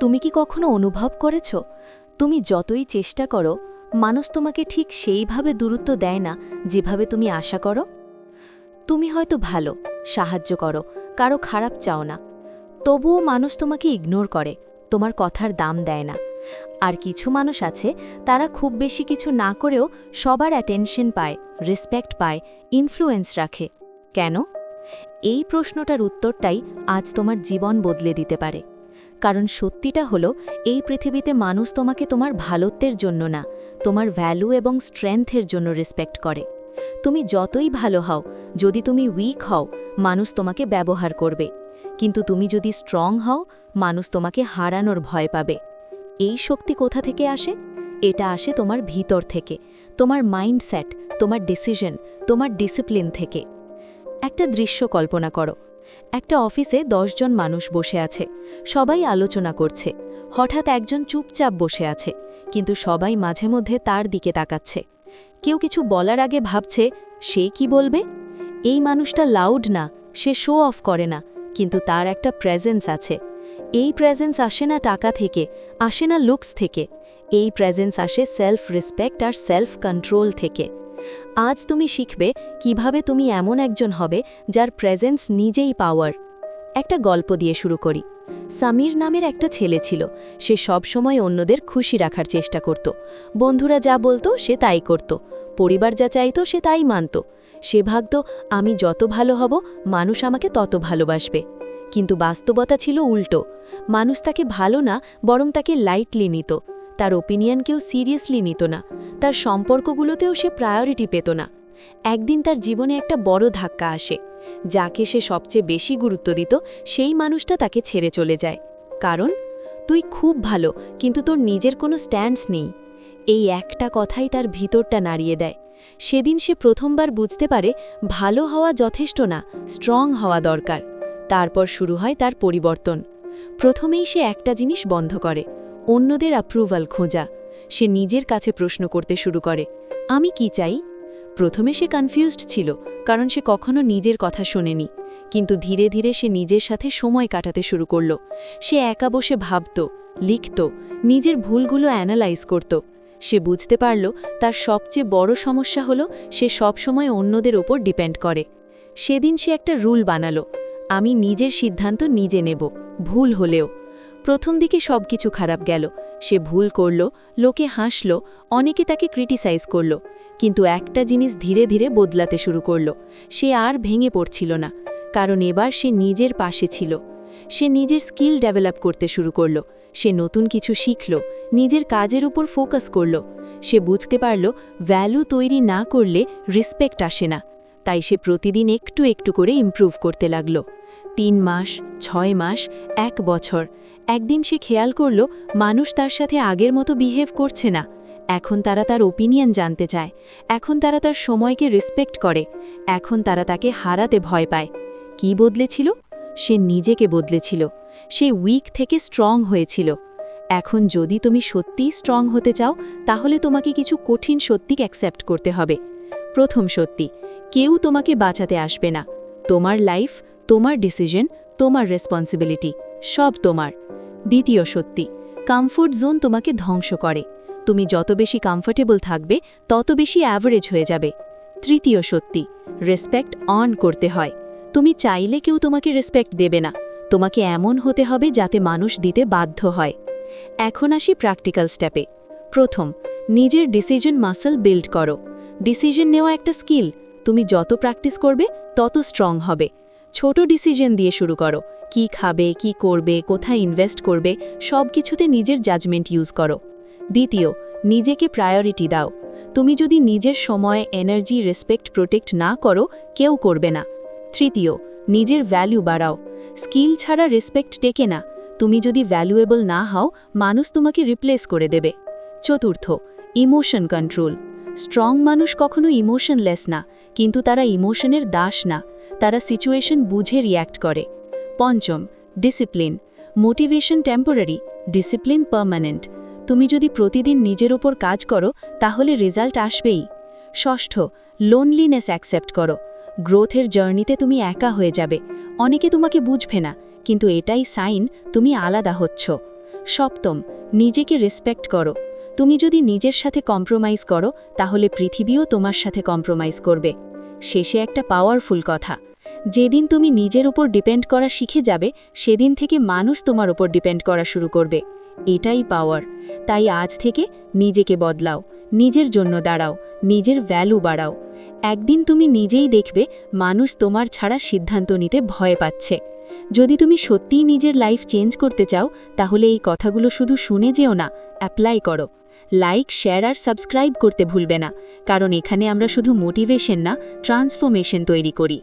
তুমি কি কখনো অনুভব করেছ তুমি যতই চেষ্টা করো মানুষ তোমাকে ঠিক সেইভাবে গুরুত্ব দেয় না যেভাবে তুমি আশা করো? তুমি হয়তো ভালো, সাহায্য করো, কারো খারাপ চাও না, তবুও মানুষ তোমাকে ইগনোর করে, তোমার কথার দাম দেয় না। আর কিছু মানুষ আছে, তারা খুব বেশি কিছু না করেও সবার অ্যাটেনশন পায়, রেসপেক্ট পায়, ইনফ্লুয়েন্স রাখে। কেন? এই প্রশ্নটার উত্তরটাই আজ তোমার জীবন বদলে দিতে পারে। কারণ সত্যিটা হলো, এই পৃথিবীতে মানুষ তোমাকে তোমার ভালোত্বের জন্য না, তোমার ভ্যালু এবং স্ট্রেংথের জন্য রেসপেক্ট করে। তুমি যতই ভালো হও, যদি তুমি উইক হও, মানুষ তোমাকে ব্যবহার করবে। কিন্তু তুমি যদি স্ট্রং হও, মানুষ তোমাকে হারানোর ভয় পাবে। এই শক্তি কোথা থেকে আসে? এটা আসে তোমার ভিতর থেকে, তোমার মাইন্ডসেট, তোমার ডিসিশন, তোমার ডিসিপ্লিন থেকে। একটা দৃশ্য কল্পনা করো। একটা অফিসে 10 জন মানুষ বসে আছে, সবাই আলোচনা করছে। হঠাৎ একজন চুপচাপ বসে আছে, কিন্তু সবাই মাঝে মধ্যে তার দিকে তাকাচ্ছে। কেউ কিছু বলার আগে ভাবছে, সে কি বলবে? এই মানুষটা লাউড না, সে শো অফ করে না, কিন্তু তার একটা প্রেজেন্স আছে। এই প্রেজেন্স আসে না টাকা থেকে, আসে না লুকস থেকে। এই প্রেজেন্স আসে সেলফ রেসপেক্ট আর সেলফ কন্ট্রোল থেকে। আজ তুমি শিখবে কিভাবে তুমি এমন একজন হবে যার প্রেজেন্স নিজেই পাওয়ার। একটা গল্প দিয়ে শুরু করি। সামির নামের একটা ছেলে ছিল। সে সব সময় অন্যদের খুশি রাখার চেষ্টা করত। বন্ধুরা যা বলতো সে তাই করত, পরিবার যা চাইতো সে তাই মানত। সে ভাবত, আমি যত ভালো হব মানুষ আমাকে তত ভালোবাসবে। কিন্তু বাস্তবতা ছিল উল্টো। মানুষ তাকে ভালো না, বরং তাকে লাইটলি নিত। তার ওপিনিয়ন কেউ সিরিয়াসলি নিত না। তার সম্পর্কগুলোতেও সে প্রায়োরিটি পেত না। একদিন তার জীবনে একটা বড় ধাক্কা আসে। যাকে সে সবচেয়ে বেশি গুরুত্ব দিত, সেই মানুষটা তাকে ছেড়ে চলে যায়। কারণ, তুই খুব ভালো, কিন্তু তোর নিজের কোনো স্ট্যান্ডস নেই। এই একটা কথাই তার ভিতরটা নাড়িয়ে দেয়। সেদিন সে প্রথমবার বুঝতে পারে, ভালো হওয়া যথেষ্ট না, স্ট্রং হওয়া দরকার। তারপর শুরু হয় তার পরিবর্তন। প্রথমেই সে একটা জিনিস বন্ধ করে, অন্যদের অ্যাপ্রুভাল খোঁজা। সে নিজের কাছে প্রশ্ন করতে শুরু করে, আমি কি চাই? প্রথমে সে কনফিউজড ছিল, কারণ সে কখনো নিজের কথা শোনেনি। কিন্তু ধীরে ধীরে সে নিজের সাথে সময় কাটাতে শুরু করল। সে একা বসে ভাবত, লিখত, নিজের ভুলগুলো অ্যানালাইজ করত। সে বুঝতে পারল, তার সবচেয়ে বড় সমস্যা হলো সে সবসময় অন্যদের ওপর ডিপেন্ড করে। সেদিন সে একটা রুল বানালো, আমি নিজের সিদ্ধান্ত নিজে নেব, ভুল হলেও। প্রথম দিকে সবকিছু খারাপ গেল। সে ভুল করল, লোকে হাসল, অনেকে তাকে ক্রিটিসাইজ করল। কিন্তু একটা জিনিস ধীরে ধীরে বদলাতে শুরু করল। সে আর ভেঙে পড়ছিল না, কারণ এবার সে নিজের পাশে ছিল। সে নিজের স্কিল ডেভেলপ করতে শুরু করল। সে নতুন কিছু শিখল, নিজের কাজের উপর ফোকাস করল। সে বুঝতে পারল, ভ্যালু তৈরি না করলে রেসপেক্ট আসে না। তাই সে প্রতিদিন একটু একটু করে ইমপ্রুভ করতে লাগল। 3 মাস, 6 মাস, 1 বছর। একদিন সে খেয়াল করল, মানুষ তার সাথে আগের মতো বিহেভ করছে না। এখন তারা তার ওপিনিয়ন জানতে চায়। এখন তারা তার সময়কে রেসপেক্ট করে। এখন তারা তাকে হারাতে ভয় পায়। কি বদলেছিল? সে নিজেকে বদলেছিল। সে উইক থেকে স্ট্রং হয়েছিল। এখন যদি তুমি সত্যিই স্ট্রং হতে চাও, তাহলে তোমাকে কিছু কঠিন সত্যি অ্যাকসেপ্ট করতে হবে। প্রথম সত্যি, কেউ তোমাকে বাঁচাতে আসবে না। তোমার লাইফ, তোমার ডিসিশন, তোমার রেসপন্সিবিলিটি, সব তোমার। দ্বিতীয় সত্যি, কমফোর্ট জোন তোমাকে ধ্বংস করে। তুমি যত বেশি কমফোর্টেবল থাকবে, তত বেশি অ্যাভারেজ হয়ে যাবে। তৃতীয় সত্যি, রেসপেক্ট অন করতে হয়। তুমি চাইলে কেউ তোমাকে রেসপেক্ট দেবে না। তোমাকে এমন হতে হবে যাতে মানুষ দিতে বাধ্য হয়। এখন আসি প্র্যাকটিক্যাল স্টেপে। প্রথম, নিজের ডিসিশন মাসল বিল্ড করো। ডিসিশন নেওয়া একটা স্কিল। তুমি যত প্র্যাকটিস করবে, তত স্ট্রং হবে। ছোট ডিসিশন দিয়ে শুরু করো। কি খাবে, কি করবে, কোথায় ইনভেস্ট করবে, সব কিছুতে নিজের জাজমেন্ট ইউজ করো। দ্বিতীয়, নিজেকে প্রায়োরিটি দাও। তুমি যদি নিজের সময়, এনার্জি, রেসপেক্ট প্রোটেক্ট না করো, কেউ করবে না। তৃতীয়, নিজের ভ্যালু বাড়াও। স্কিল ছাড়া রেসপেক্ট টেকে না। তুমি যদি ভ্যালুয়েবল না হও, মানুষ তোমাকে রিপ্লেস করে দেবে। চতুর্থ, ইমোশন কন্ট্রোল। স্ট্রং মানুষ কখনো ইমোশনলেস না, কিন্তু তারা ইমোশনের দাস না। তারা সিচুয়েশন বুঝে রিয়্যাক্ট করে। পঞ্চম, discipline. Motivation temporary, discipline permanent. তুমি যদি প্রতিদিন নিজের ওপর কাজ করো, তাহলে রেজাল্ট আসবেই। ষষ্ঠ, লোনলিনেস অ্যাকসেপ্ট করো। গ্রোথের জার্নিতে তুমি একা হয়ে যাবে। অনেকে তোমাকে বুঝবে না, কিন্তু এটাই সাইন তুমি আলাদা হচ্ছ। সপ্তম, নিজেকে রেসপেক্ট করো। তুমি যদি নিজের সাথে কম্প্রোমাইজ করো তাহলে পৃথিবীও তোমার সাথে কম্প্রোমাইজ করবে। শেষে একটা পাওয়ারফুল কথা, যেদিন তুমি নিজের উপর ডিপেন্ড করা শিখে যাবে সেদিন থেকে মানুষ তোমার উপর ডিপেন্ড করা শুরু করবে। এটাই পাওয়ার। তাই আজ থেকে নিজেকে বদলাও, নিজের জন্য দাঁড়াও, নিজের ভ্যালু বাড়াও। একদিন তুমি নিজেই দেখবে মানুষ তোমার ছাড়া সিদ্ধান্ত নিতে ভয় পাচ্ছে। যদি তুমি সত্যিই নিজের লাইফ চেঞ্জ করতে চাও তাহলে এই কথাগুলো শুধু শুনে যেও না, অ্যাপ্লাই করো। লাইক, শেয়ার আর সাবস্ক্রাইব করতে ভুলবে না, কারণ এখানে আমরা শুধু মোটিভেশন না, ট্রান্সফরমেশন তৈরি করি।